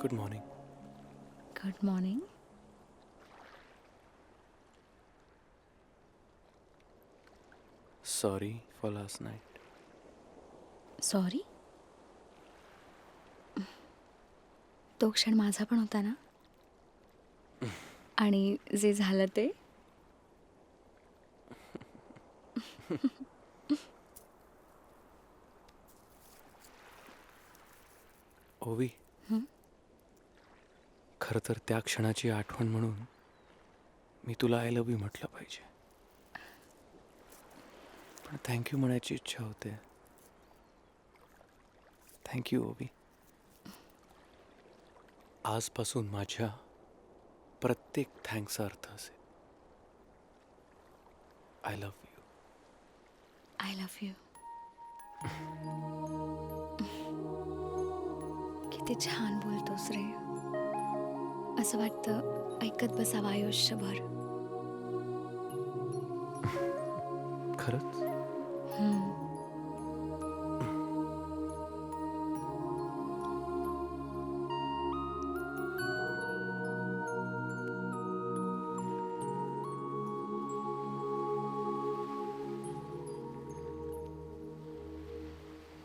Good morning. Good morning. Sorry for last night. Sorry. तो क्षण माझा पण होता ना. आणि जे झालं ते ओवी, खरं तर त्या क्षणाची आठवण म्हणून मी तुला आय लव्ह यू म्हटलं पाहिजे, पण थँक्यू म्हणायची इच्छा होते. थँक्यू ओवी. आजपासून माझ्या प्रत्येक थँक्सचा अर्थ असेल I love you. I love you. किती छान बोलतोस रे. असं वाटतं ऐकत बसावं आयुष्यभर. खरंच.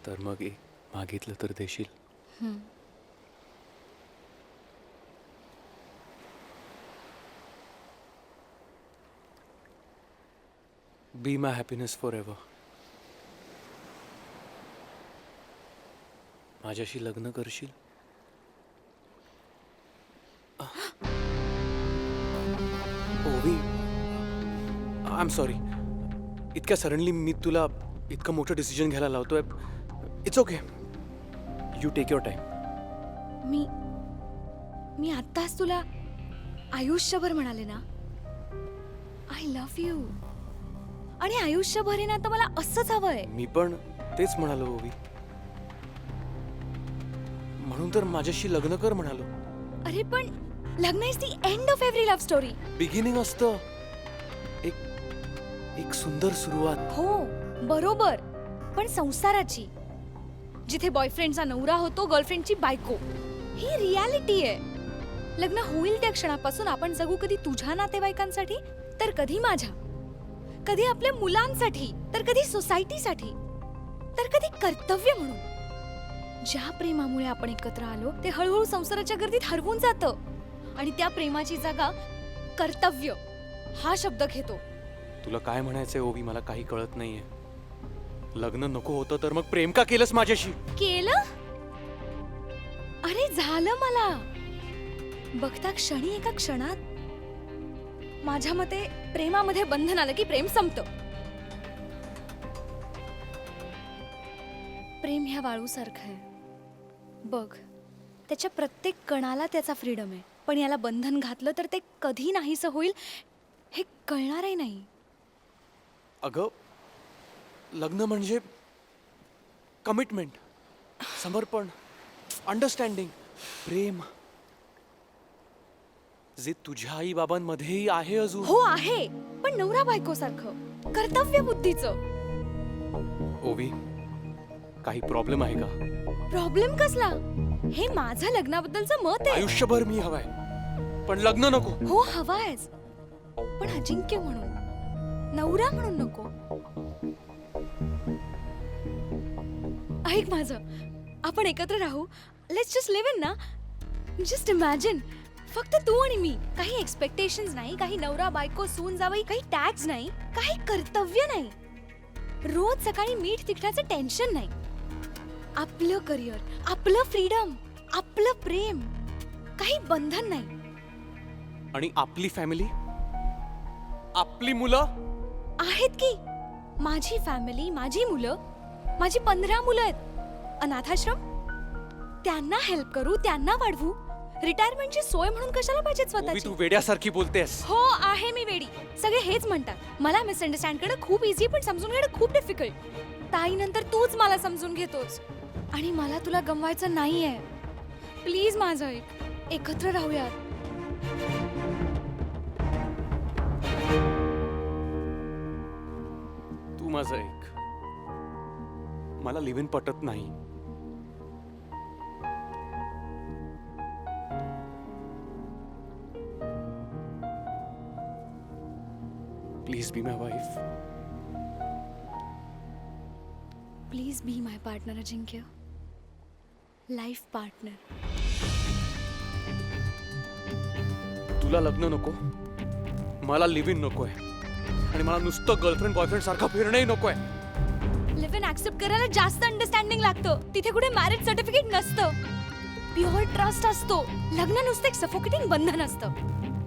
तर मग एक मागितलं तर देशील? Be my happiness forever. माझ्याशी लग्न करशील? Ovi, I am sorry. इतक्या सडनली मी तुला इतकं मोठं डिसिजन घ्यायला लावतोय. It's okay, you take your time. मी मी आत्ताच तुला आयुष्यभर म्हणाले ना आय लव्ह यू. आणि आयुष्यभर आहे ना तर मला असंच हवंय. मी पण तेच म्हणालो ओवी, म्हणून तर माझ्याशी लग्न कर म्हणालो. अरे पण लग्न is the end of every love story. Beginning असतं, एक एक सुंदर सुरुवात. हो बरोबर, पण संसाराची, जिथे बॉयफ्रेंडचा नवरा होतो गर्लफ्रेंडची बायको, ही रियालिटी आहे. लग्न होईल त्या क्षणापासून आपण जगू कधी तुझ्या नातेवाईकांसाठी तर कधी माझ्या, कधी आपल्या मुलांसाठी तर कधी सोसायटीसाठी, तर कधी कर्तव्य म्हणून. ज्या प्रेमामुळे आपण एकत्र आलो ते हळूहळू संसाराच्या गर्दीत हरवून जातं आणि त्या प्रेमाची जागा कर्तव्य हा शब्द घेतो. तुला काय म्हणायचंय ओवी, मला काही कळत नाहीये. लग्न नको होतं तर मग प्रेम का केलंस माझ्याशी? केलं? अरे झालं मला. बघता क्षणी एका क्षणात माझ्या मते प्रेमामध्ये बंधन आलं की प्रेम संपतं. प्रेम ह्या वाळूसारखं आहे बघ, त्याच्या प्रत्येक कणाला त्याचा फ्रीडम आहे, पण याला बंधन घातलं तर ते कधी नाहीसं होईल हे कळणारही नाही. अगं, लग्न म्हणजे कमिटमेंट, समर्पण, अंडरस्टँडिंग, प्रेम, जे तुझ्या आई बाबांमध्येही आहे अजून. हो आहे, पण नवरा बायको सारखं कर्तव्य बुद्धीचं. ओवी, काही प्रॉब्लेम आहे का? प्रॉब्लेम कसला? हे माझं लग्नाबद्दलचं मत आहे. आयुष्यभर मी हवाय, पण लग्न नको. हो हवायच, पण अजिंक्य म्हणून, नवरा म्हणून नको. ऐक माझं, आपण एकत्र राहू. लेट्स जस्ट लिव्ह इन ना. जस्ट इमॅजिन, फक्त तू आणि मी. काही एक्सपेक्टेशन्स नाही, काही नवरा बायको सून जावई, काही टॅक्स नाही, काही कर्तव्य नाही. रोज सकाळी मीठ तिखटाचं टेन्शन नाही. आपलं करिअर, आपलं फ्रीडम, आपलं प्रेम, काही बंधन नाही. आणि आपली फॅमिली, आपली मुलं आहेत की. माझी फॅमिली, माझी मुलं, माझी 15 मुलं आहेत. अनाथाश्रम, त्यांना हेल्प करू, त्यांना वाढवू. रिटायरमेंटची सोय म्हणून कशाला पाहिजे ओवी, स्वतःची? तू वेड्यासारखी बोलतेस. हो आहे मी वेडी. सगळे हेच म्हणतात. मला मिसअंडरस्टँड करणं खूप इझी, पण समजून घेणं खूप डिफिकल्ट. ताईनंतर तूच मला समजून घेतोस आणि मला तुला गमवायचं नाहीये. प्लीज माझं ऐक, एकत्र राहूयात. तू माझं ऐक, मला लिव्ह इन पटत नाही. Please be my wife. Please be my partner Ajinkya. Life partner. तुला लग्न नको, मला लिव्ह इन नकोय, आणि मला नुसतं गर्लफ्रेंड बॉयफ्रेंड सारखं फिरणंही नकोय. लिव्ह इन ऍक्सेप्ट करायला जास्त अंडरस्टँडिंग लागतं. तिथे कुठे मॅरेज सर्टिफिकेट नसतं. प्युअर ट्रस्ट असतो. लग्न नुसतं एक सफोकेटिंग बंधन असतं.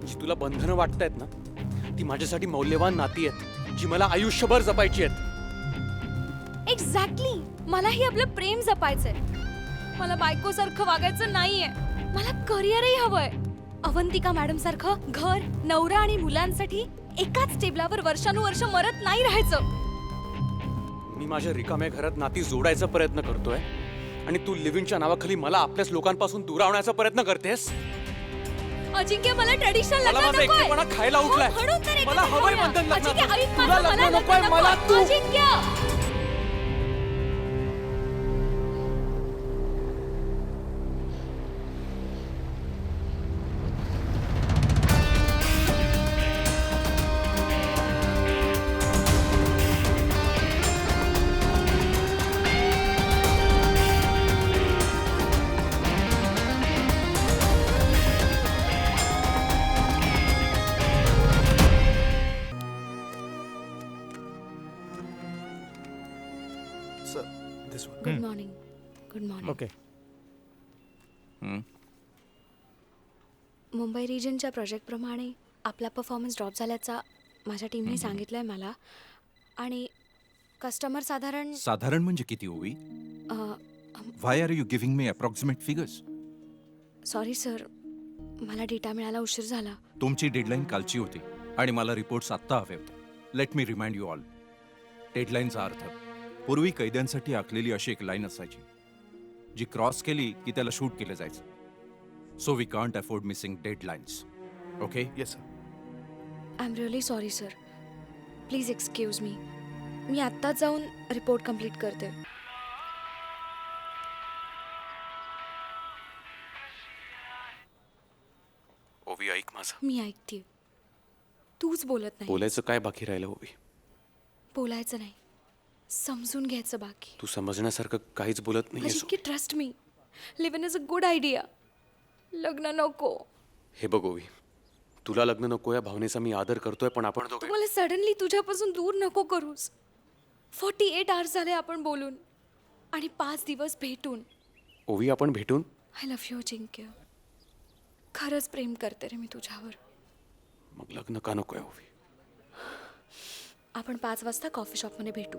जी तुला बंधनं वाटतायत ना, ती माझ्यासाठी मौल्यवान नाती आहेत, जी मला आयुष्यभर जपायची आहेत. एक्झॅक्टली. मलाही आपलं प्रेम जपायचंय. मला बायकोसारखं वागायचं नाहीये. मला करिअरही हवंय. अवंतिका मॅडम सारखं घर, नवरा आणि मुलांसाठी एकाच टेबलावर वर्षानुवर्ष मरत नाही राहायचं. मी माझ्या रिकाम्या घरात नाती जोडायचा प्रयत्न करतोय, आणि तू लिव्हिंगच्या नावाखाली मला आपल्याच लोकांपासून दुरावण्याचा प्रयत्न करतेस. अजिंक्य, मला ट्रेडिशनल मला लग्न माझा नकोय. एकटेपणा खायला उठलाय. म्हणून तर मला एकत्र हवंय राहूया. बंधन लग्न. अजिंक्य, ऐक तुला माझं. लग्न मला नकोय, लग्न मला नको. तू. Ajinkya. This one. Good morning. Good morning. Okay. Mumbai रिजनच्या प्रोजेक्टप्रमाणे आपला परफॉर्मन्स ड्रॉप झाल्याचा माझ्या टीमने सांगितलंय मला. आणि कस्टमर साधारण म्हणजे किती Ovi? Why are you giving me approximate figures? Sorry sir, मला डेटा मिळायला उशीर झाला. तुमची डेडलाईन कालची होती आणि मला रिपोर्ट्स आत्ता हवे होते. Let me remind you all, डेडलाईनचा अर्थ पूर्वी कैद्यांसाठी आखलेली अशी एक लाईन असायची, जी क्रॉस केली की त्याला शूट केलं जायचं. So we can't afford missing deadlines. Okay? Yes, sir. I am really sorry sir. Please excuse me. मी आत्ताच जाऊन रिपोर्ट कम्प्लीट करते. ओवी, ऐक माझं. मी ऐकते. तूच बोलत नाही. बोलायचं काय बाकी राहिलं ओवी? बोलायचं नाही, समजून घ्यायचं बाकी. तू समजण्यासारखं काहीच बोलत नाहीयेस. Ajinkya, trust me. Live in is a good idea. लग्न नको. हे बघ ओवी, तुला लग्न नको या भावनेचा मी आदर करतोय, पण आपण तू दोघे मला सडनली तुझ्यापासून दूर नको करूस. 48 आवर्स झाले आपण बोलून, आणि 5 दिवस भेटून. ओवी, आपण भेटून आय लव्ह यू अजिंक्य. खरंच प्रेम करते रे मी तुझ्यावर. मग लग्न का नको आहे ओवी? आपण 5 वाजता कॉफी शॉपमध्ये भेटू.